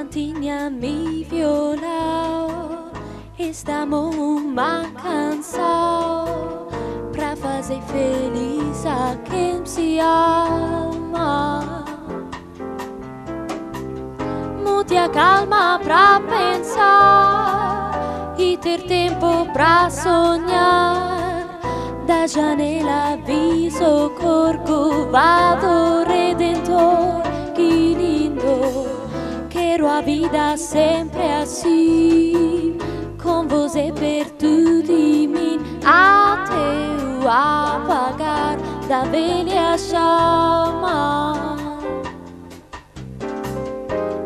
Cantinha mi violão, estamos uma canção pra fazer feliz a quem se ama. Muita calma pra pensar e ter tempo pra sonhar. Da janela viso Corcovaro Redentor, que lindo. Quero a vida sempre assim, com você perto de mim, até o apagar da velha chama.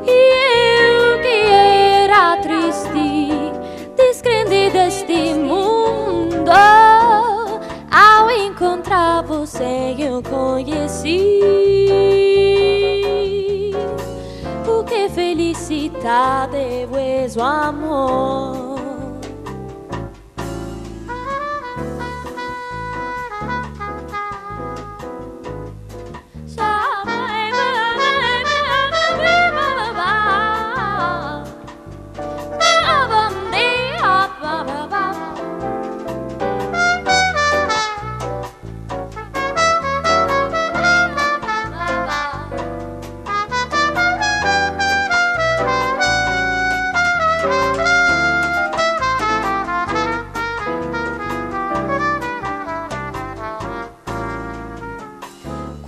E eu que era triste, descrente deste mundo, ao encontrar você eu conheci o que felicidade é o amor.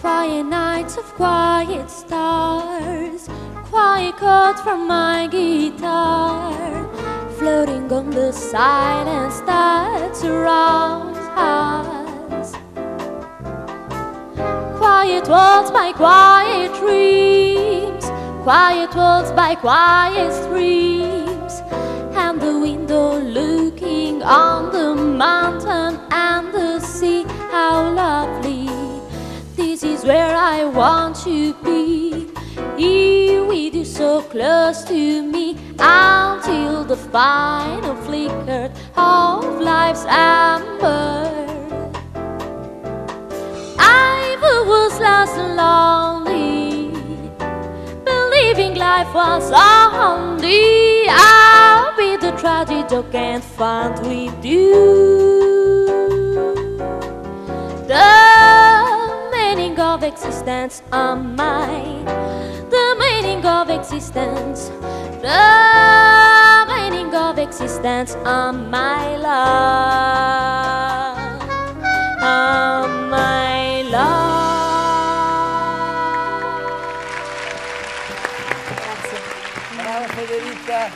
Quiet nights of quiet stars, quiet chords from my guitar, floating on the silence that surrounds us. Quiet walls by quiet dreams, quiet walls by quiet streams, and the window looking on the mountain and the sea. How lovely! This is where I want to be, here with you so close to me, until the final flicker of life's amber. I was lost and lonely, believing life was only, I'll be the tragedy I can't find with you. The meaning of existence on mine, the meaning of existence, the meaning of existence on my love, on my love. Grazie. Brava Federica.